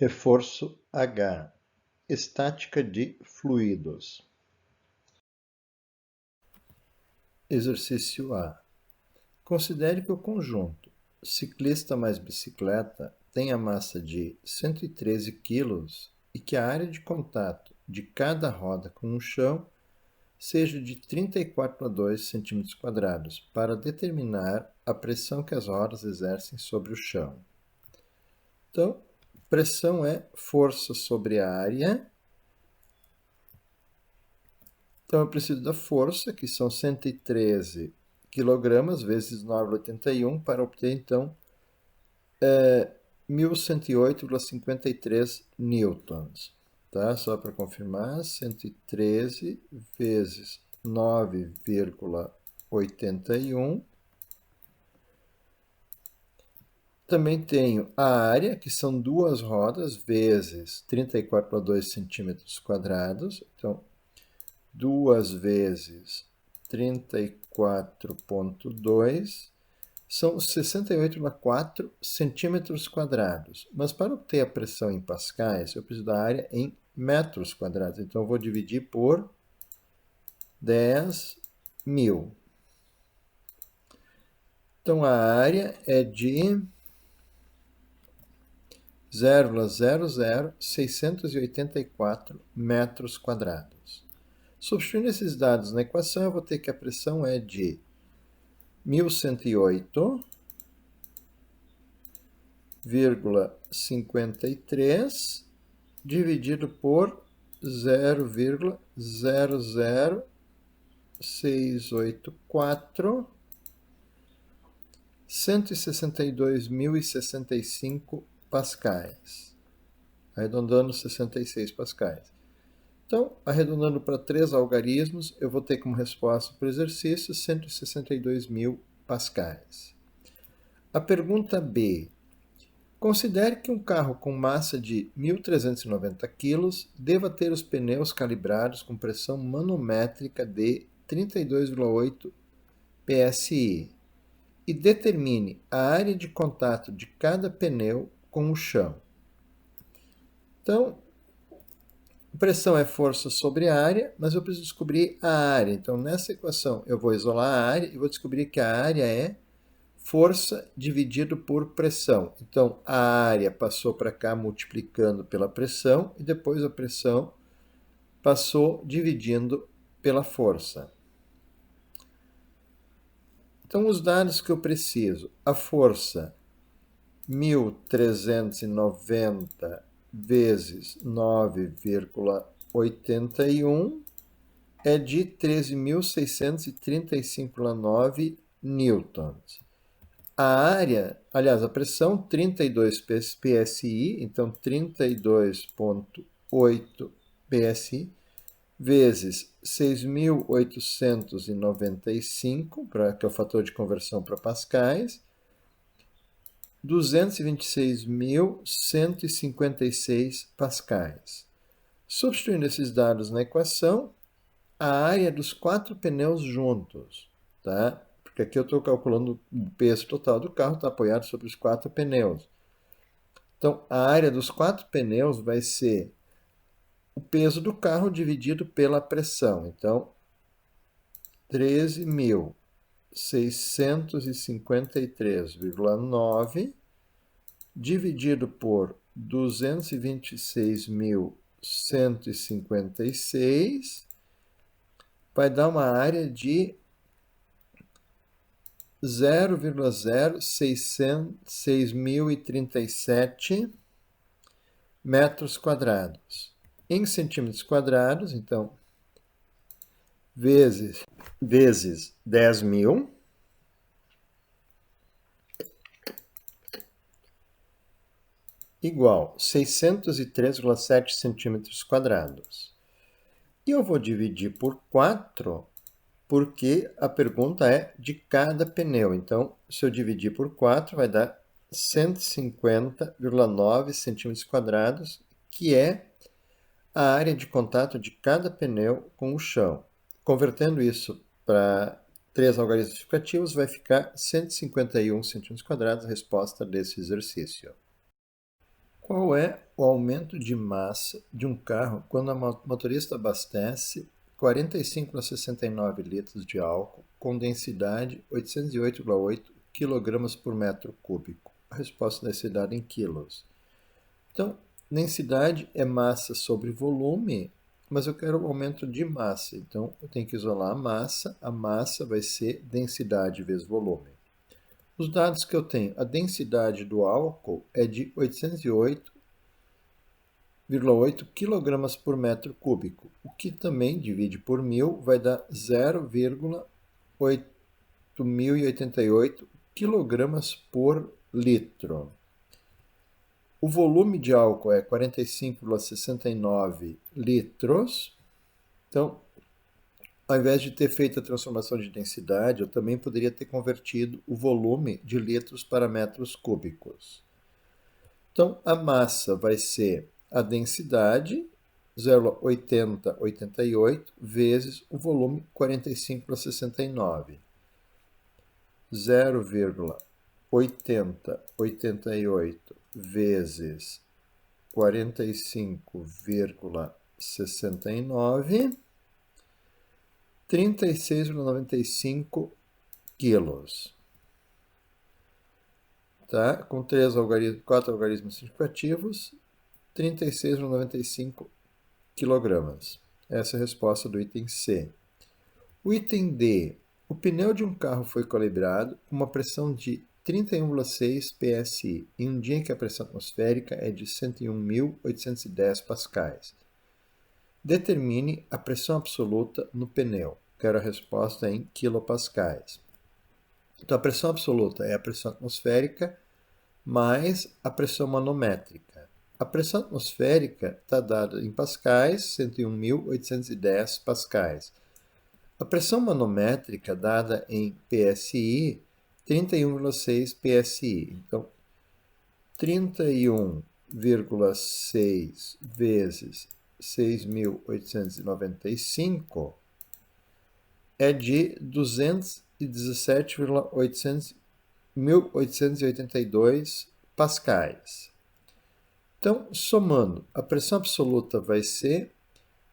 Reforço H. Estática de fluidos. Exercício A. Considere que o conjunto ciclista mais bicicleta tem a massa de 113 kg e que a área de contato de cada roda com o chão seja de 34,2 cm² para determinar a pressão que as rodas exercem sobre o chão. Então, pressão é força sobre a área. Então, eu preciso da força, que são 113 kg vezes 9,81, para obter, então, 1.108,53 newtons. Tá? Só para confirmar, 113 vezes 9,81. Também tenho a área, que são duas rodas, vezes 34,2 cm². Então, 2 vezes 34,2 são 68,4 cm². Mas para obter a pressão em pascais, eu preciso da área em metros quadrados. Então, eu vou dividir por 10.000. Então, a área é de 0,00684 metros quadrados. Substituindo esses dados na equação, eu vou ter que a pressão é de 1.108,53 dividido por 0,00684, 162.065 pascais, arredondando 66 pascais. Então, arredondando para 3 algarismos, eu vou ter como resposta para o exercício 162.000 pascais. A pergunta B. Considere que um carro com massa de 1.390 kg deva ter os pneus calibrados com pressão manométrica de 32,8 psi e determine a área de contato de cada pneu com o chão. Então, pressão é força sobre a área, mas eu preciso descobrir a área. Então, nessa equação, eu vou isolar a área e vou descobrir que a área é força dividido por pressão. Então, a área passou para cá multiplicando pela pressão e depois a pressão passou dividindo pela força. Então, os dados que eu preciso. A força 1.390 vezes 9,81 é de 13.635,9 newtons. A área, aliás, a pressão 32 psi, então 32,8 psi, vezes 6.895, que é o fator de conversão para pascais, 226.156 pascais. Substituindo esses dados na equação, a área dos 4 pneus juntos, tá? Porque aqui eu estou calculando o peso total do carro, está apoiado sobre os 4 pneus. Então, a área dos 4 pneus vai ser o peso do carro dividido pela pressão. Então, 13.653,9 dividido por 226.156 vai dar uma área de 0,0637 metros quadrados. Em centímetros quadrados, então, vezes 10.000, igual 603,7 centímetros quadrados. E eu vou dividir por 4, porque a pergunta é de cada pneu. Então, se eu dividir por 4, vai dar 150,9 centímetros quadrados, que é a área de contato de cada pneu com o chão. Convertendo isso para 3 algarismos explicativos, vai ficar 151 centímetros quadrados, a resposta desse exercício. Qual é o aumento de massa de um carro quando a motorista abastece 45,69 litros de álcool com densidade 808,8 kg por metro cúbico? A resposta deve ser dada em quilos. Então, densidade é massa sobre volume, mas eu quero o aumento de massa. Então, eu tenho que isolar a massa. A massa vai ser densidade vezes volume. Os dados que eu tenho, a densidade do álcool é de 808,8 kg por metro cúbico, o que também divide por 1000 vai dar 0,8088 kg por litro. O volume de álcool é 45,69 litros. Então, ao invés de ter feito a transformação de densidade, eu também poderia ter convertido o volume de litros para metros cúbicos. Então, a massa vai ser a densidade, 0,8088, vezes o volume, 45,69. 0,8088 vezes 45,69, 36,95 quilos. Tá? Com 4 algarismos significativos, 36,95 quilogramas. Essa é a resposta do item C. O item D. O pneu de um carro foi calibrado com uma pressão de 31,6 psi em um dia em que a pressão atmosférica é de 101.810 pascais. Determine a pressão absoluta no pneu. Quero a resposta em quilopascais. Então, a pressão absoluta é a pressão atmosférica mais a pressão manométrica. A pressão atmosférica está dada em pascais, 101.810 pascais. A pressão manométrica dada em PSI, 31,6 PSI. Então, 31,6 vezes 6.895 é de 217,1882 pascais. Então, somando, a pressão absoluta vai ser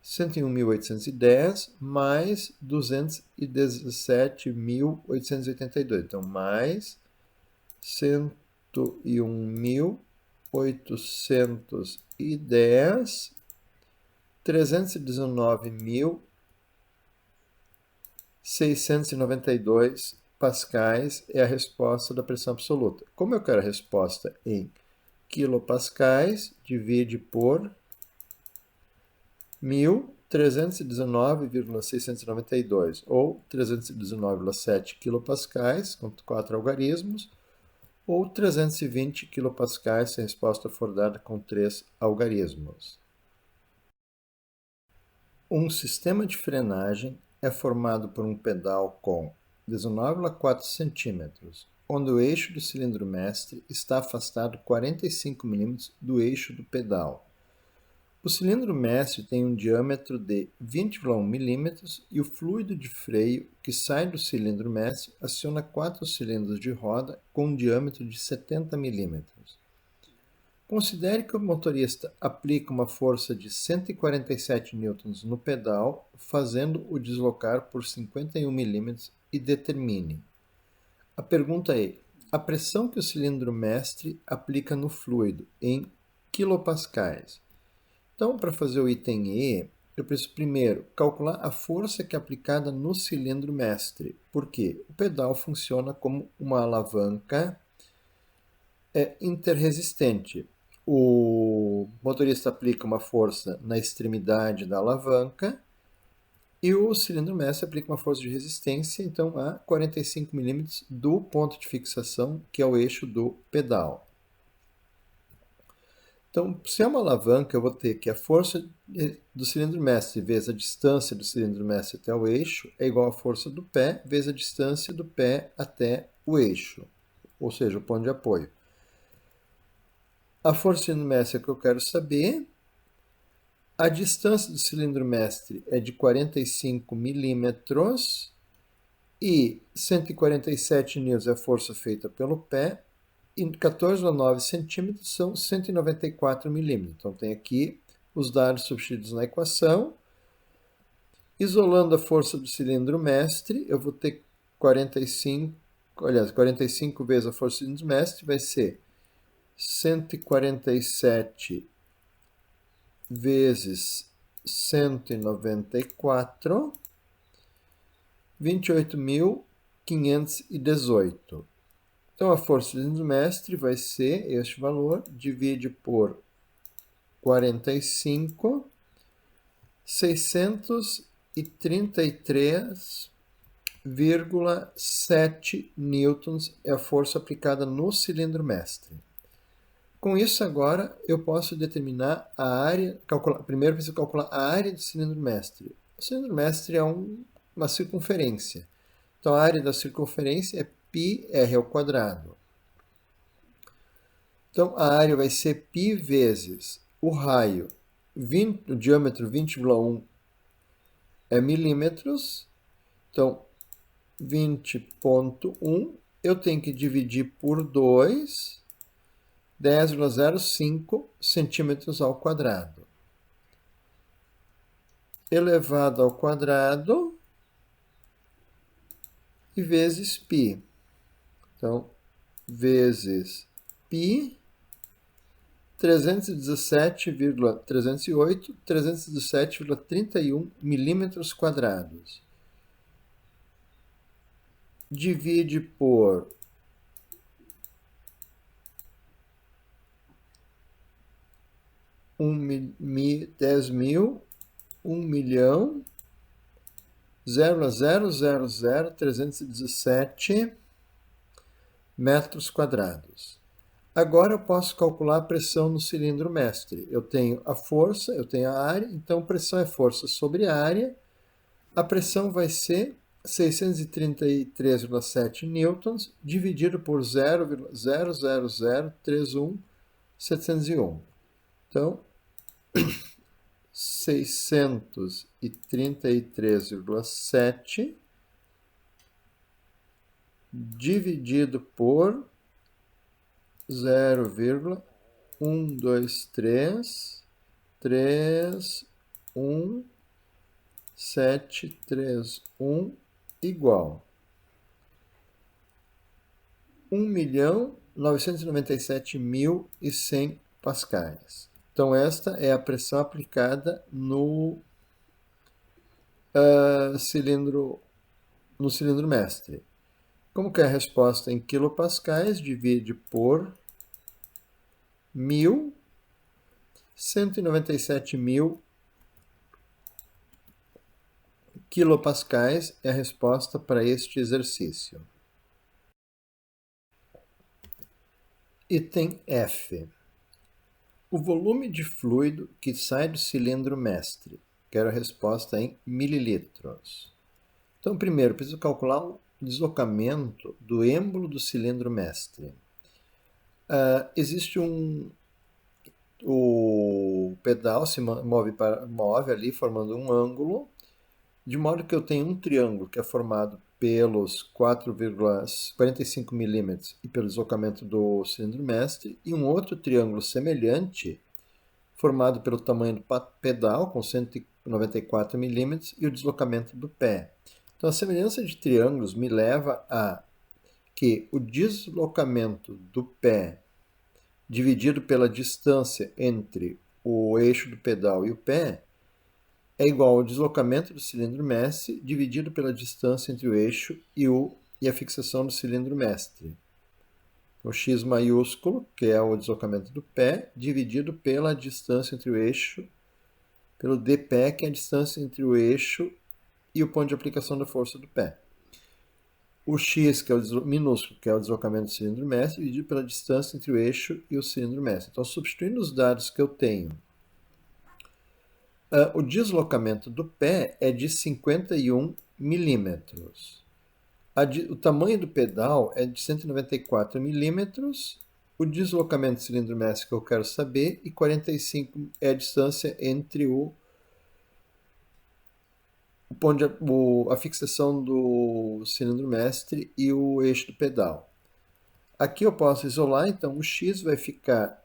101.810 mais 217.882. Então, mais 101.810, 319.692 pascais é a resposta da pressão absoluta. Como eu quero a resposta em quilopascais, divide por 1.000, 319,692, ou 319,7 quilopascais, com 4 algarismos, ou 320 quilopascais se a resposta for dada com 3 algarismos. Um sistema de frenagem é formado por um pedal com 19,4 cm, onde o eixo do cilindro mestre está afastado 45 mm do eixo do pedal. O cilindro mestre tem um diâmetro de 20,1 mm e o fluido de freio que sai do cilindro mestre aciona 4 cilindros de roda com um diâmetro de 70 mm. Considere que o motorista aplica uma força de 147 N no pedal, fazendo-o deslocar por 51 mm e determine. A pergunta é: a pressão que o cilindro mestre aplica no fluido em quilopascais. Então, para fazer o item E, eu preciso primeiro calcular a força que é aplicada no cilindro mestre. Por quê? O pedal funciona como uma alavanca interresistente. O motorista aplica uma força na extremidade da alavanca e o cilindro mestre aplica uma força de resistência, então, a 45 mm do ponto de fixação, que é o eixo do pedal. Então, se é uma alavanca, eu vou ter que a força do cilindro mestre vezes a distância do cilindro mestre até o eixo é igual à força do pé vezes a distância do pé até o eixo, ou seja, o ponto de apoio. A força do cilindro mestre é que eu quero saber. A distância do cilindro mestre é de 45 milímetros e 147 N é a força feita pelo pé. e 14,9 centímetros são 194 milímetros. Então, tem aqui os dados substituídos na equação. Isolando a força do cilindro mestre, eu vou ter 45 vezes a força do cilindro mestre, vai ser 147 vezes 194, 28.518. Então, a força do cilindro mestre vai ser este valor, divide por 45, 633,7 newtons é a força aplicada no cilindro mestre. Com isso, agora, eu posso determinar a área, primeiro preciso calcular a área do cilindro mestre. O cilindro mestre é uma circunferência. Então, a área da circunferência é πr ao quadrado. Então, a área vai ser π vezes o raio, o diâmetro 20,1 é milímetros. Então, 20,1 eu tenho que dividir por 2, 10,05 centímetros ao quadrado. Elevado ao quadrado e vezes π. Então, vezes π, 317,331 milímetros quadrados. Divide por 10.000, 1.000, 0,000317 metros quadrados. Agora eu posso calcular a pressão no cilindro mestre. Eu tenho a força, eu tenho a área, então pressão é força sobre área. A pressão vai ser 633,7 newtons dividido por 0,00031.701. Então, 633,7 dividido por 0,12331.731 igual 1.997.100 pascais. Então, esta é a pressão aplicada no cilindro mestre. Como que é a resposta em quilopascais? Divide por 1.000, 197.000 quilopascais é a resposta para este exercício. Item F. O volume de fluido que sai do cilindro mestre. Quero a resposta em mililitros. Então, primeiro, preciso calcular o deslocamento do êmbolo do cilindro mestre. Existe o pedal se move ali formando um ângulo, de modo que eu tenho um triângulo que é formado pelos 4,45 milímetros e pelo deslocamento do cilindro mestre, e um outro triângulo semelhante formado pelo tamanho do pedal, com 194 milímetros, e o deslocamento do pé. Então, a semelhança de triângulos me leva a que o deslocamento do pé dividido pela distância entre o eixo do pedal e o pé é igual ao deslocamento do cilindro mestre dividido pela distância entre o eixo e a fixação do cilindro mestre. O x maiúsculo, que é o deslocamento do pé, dividido pela distância entre o eixo, pelo dpé, que é a distância entre o eixo e o ponto de aplicação da força do pé. O x, que é o minúsculo, que é o deslocamento do cilindro mestre, dividido pela distância entre o eixo e o cilindro mestre. Então, substituindo os dados que eu tenho, o deslocamento do pé é de 51 milímetros. O tamanho do pedal é de 194 milímetros. O deslocamento do cilindro mestre que eu quero saber, e 45 é a distância entre a fixação do cilindro mestre e o eixo do pedal. Aqui eu posso isolar, então o x vai ficar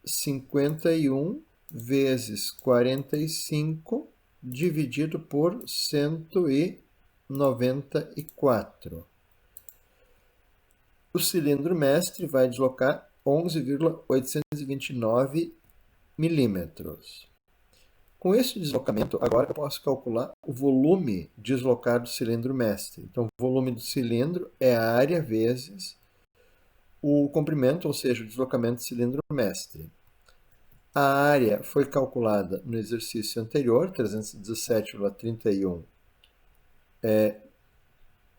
51 vezes 45 dividido por 194. O cilindro mestre vai deslocar 11,829 milímetros. Com esse deslocamento, agora eu posso calcular o volume deslocado do cilindro mestre. Então, o volume do cilindro é a área vezes o comprimento, ou seja, o deslocamento do cilindro mestre. A área foi calculada no exercício anterior, 317,31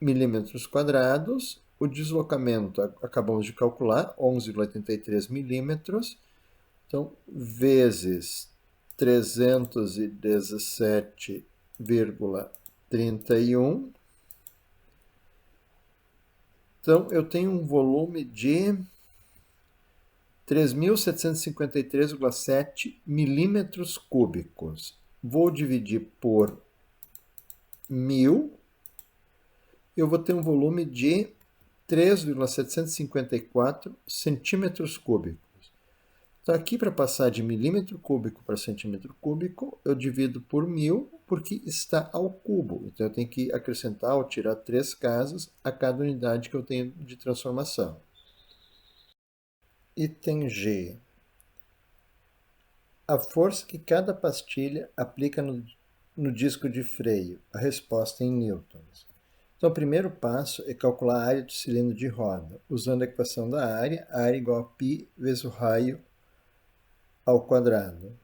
milímetros quadrados. O deslocamento acabamos de calcular, 11,83 milímetros. Então, vezes 317,31. Então, eu tenho um volume de 3.753,7 milímetros cúbicos. Vou dividir por 1.000. Eu vou ter um volume de 3,754 centímetros cúbicos. Então, aqui, para passar de milímetro cúbico para centímetro cúbico, eu divido por 1.000, porque está ao cubo. Então, eu tenho que acrescentar ou tirar 3 casas a cada unidade que eu tenho de transformação. Item G. A força que cada pastilha aplica no disco de freio. A resposta em newtons. Então, o primeiro passo é calcular a área do cilindro de roda. Usando a equação da área, a área é igual a π vezes o raio ao quadrado.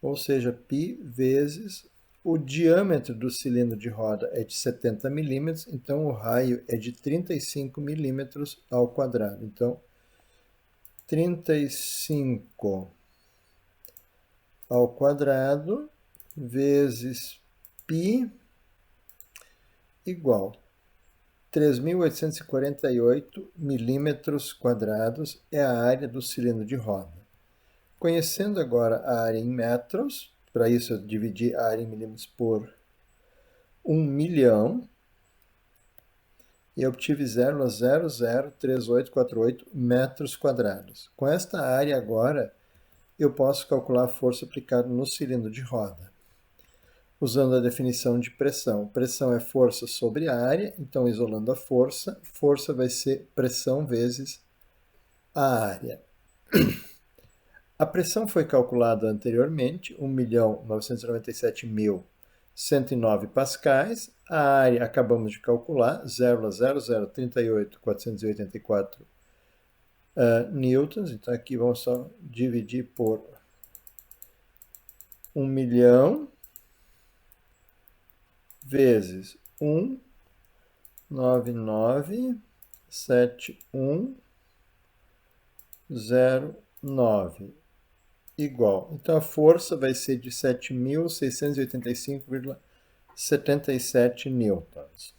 Ou seja, π vezes o diâmetro do cilindro de roda é de 70 milímetros, então o raio é de 35 milímetros ao quadrado. Então, 35 ao quadrado vezes π igual 3.848 milímetros quadrados é a área do cilindro de roda. Conhecendo agora a área em metros, para isso eu dividi a área em milímetros por 1 milhão, e obtive 0,003848 metros quadrados. Com esta área agora, eu posso calcular a força aplicada no cilindro de roda, usando a definição de pressão. Pressão é força sobre a área, então isolando a força, força vai ser pressão vezes a área. A pressão foi calculada anteriormente, 1.997.109 pascais. A área acabamos de calcular, 0,0038484 newtons. Então aqui vamos só dividir por 1 milhão vezes 1997109 igual. Então a força vai ser de 7.685,77 newtons.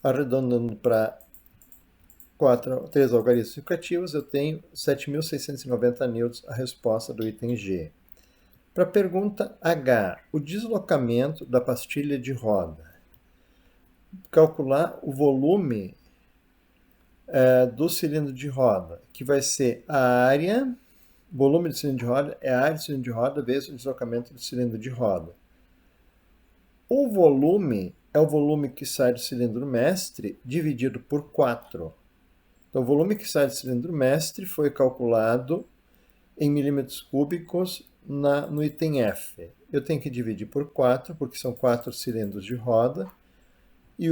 Arredondando para 3 algarismos significativos, eu tenho 7.690 newtons, a resposta do item G. Para a pergunta H, o deslocamento da pastilha de roda. Calcular o volume do cilindro de roda, que vai ser a área, volume do cilindro de roda é a área do cilindro de roda vezes o deslocamento do cilindro de roda. O volume é o volume que sai do cilindro mestre dividido por 4. Então, o volume que sai do cilindro mestre foi calculado em milímetros cúbicos no item F. Eu tenho que dividir por 4, porque são 4 cilindros de roda, e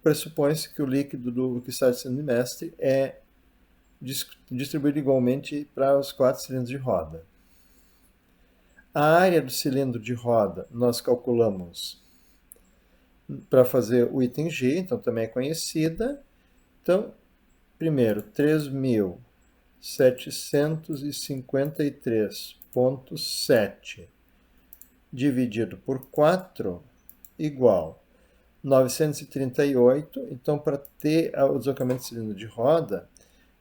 pressupõe-se que o líquido que sai do cilindro mestre é distribuído igualmente para os 4 cilindros de roda. A área do cilindro de roda nós calculamos para fazer o item G, então também é conhecida. Então, primeiro, 3.753,7 dividido por 4 igual 938. Então, para ter o deslocamento do cilindro de roda,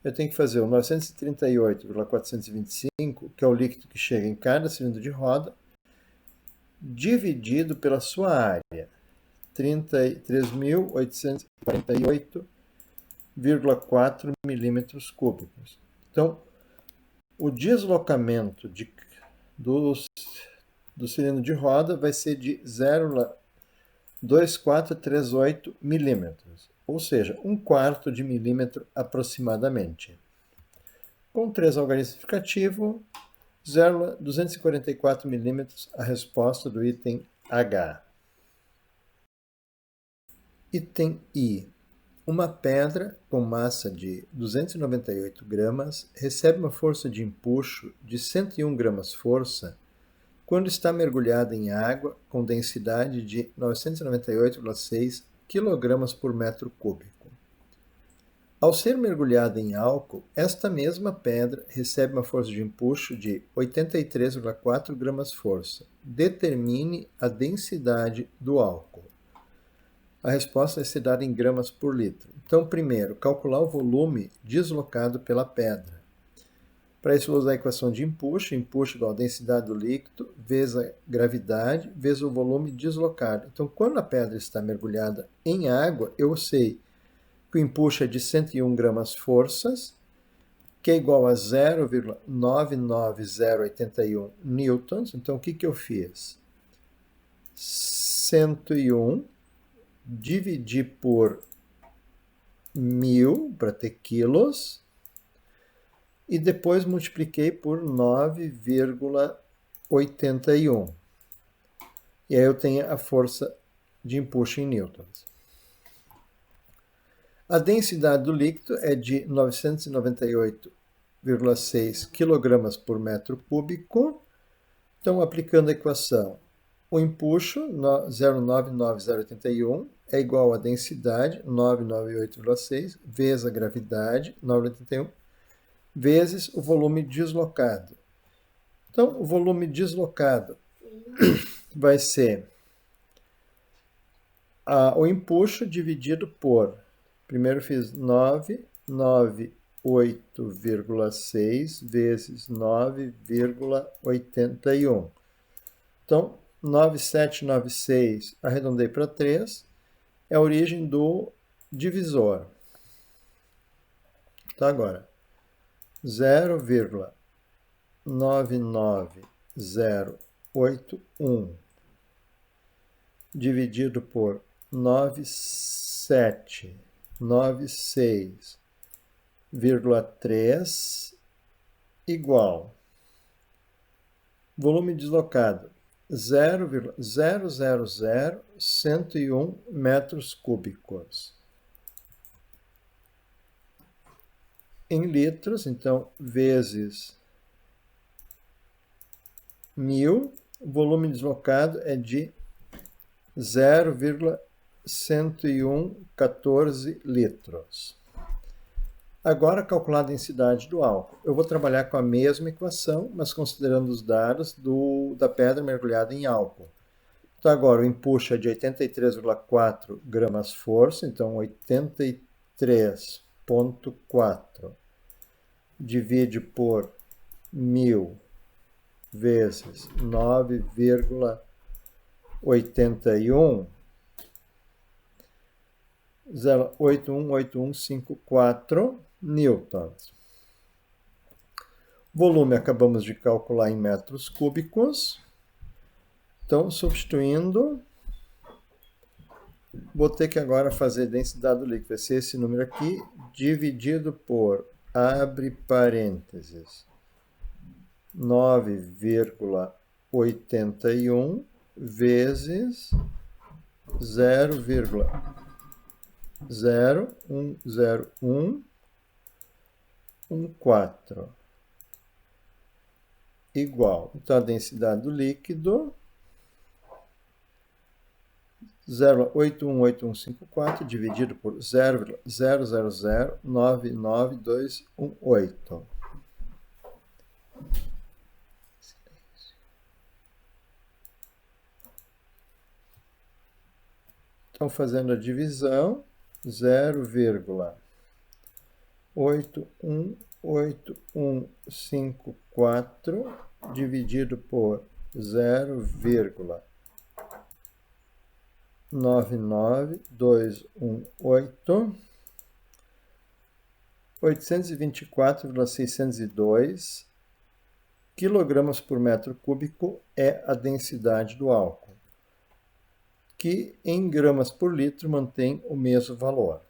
eu tenho que fazer o 938,425, que é o líquido que chega em cada cilindro de roda, dividido pela sua área, 33.848,4 milímetros cúbicos. Então, o deslocamento do cilindro de roda vai ser de 0,2438 milímetros, ou seja, 1/4 de milímetro aproximadamente. Com 3 algarismo significativo, 0,244 milímetros a resposta do item H. Item I. Uma pedra com massa de 298 gramas recebe uma força de empuxo de 101 gramas força quando está mergulhada em água com densidade de 998,6 kg por metro cúbico. Ao ser mergulhada em álcool, esta mesma pedra recebe uma força de empuxo de 83,4 gramas força. Determine a densidade do álcool. A resposta vai ser dada em gramas por litro. Então, primeiro, calcular o volume deslocado pela pedra. Para isso, vou usar a equação de empuxo igual a densidade do líquido, vezes a gravidade, vezes o volume deslocado. Então, quando a pedra está mergulhada em água, eu sei que o empuxo é de 101 gramas forças, que é igual a 0,99081 newtons. Então, o que eu fiz? 101 dividi por 1000 para ter quilos, e depois multipliquei por 9,81. E aí eu tenho a força de empuxo em newtons. A densidade do líquido é de 998,6 kg por metro cúbico. Então, aplicando a equação, o empuxo, 0,99081, é igual à densidade, 998,6, vezes a gravidade, 981, vezes o volume deslocado. Então, o volume deslocado vai ser o empuxo dividido por, primeiro fiz 998,6 vezes 9,81. Então, 9796, arredondei para 3, é a origem do divisor. Então, agora, 0,99081 dividido por 9796,3 igual volume deslocado 0,000101 metros cúbicos. Em litros, então, vezes 1000, o volume deslocado é de 0,1114 litros. Agora, calcular a densidade do álcool. Eu vou trabalhar com a mesma equação, mas considerando os dados da pedra mergulhada em álcool. Então, agora, o empuxo é de 83,4 gramas força, então 83,4 divide por 1000 vezes 9,81, 0,818154 newtons. Volume acabamos de calcular em metros cúbicos. Então, substituindo, vou ter que agora fazer a densidade do líquido. Vai ser esse número aqui, dividido por, abre parênteses, 9,81 vezes 0,010114 igual. Então, a densidade do líquido 0,818154 dividido por 0,00099218. Então, fazendo a divisão, 0,818154 dividido por 0,00 99218 824,602 quilogramas por metro cúbico é a densidade do álcool, que em gramas por litro mantém o mesmo valor.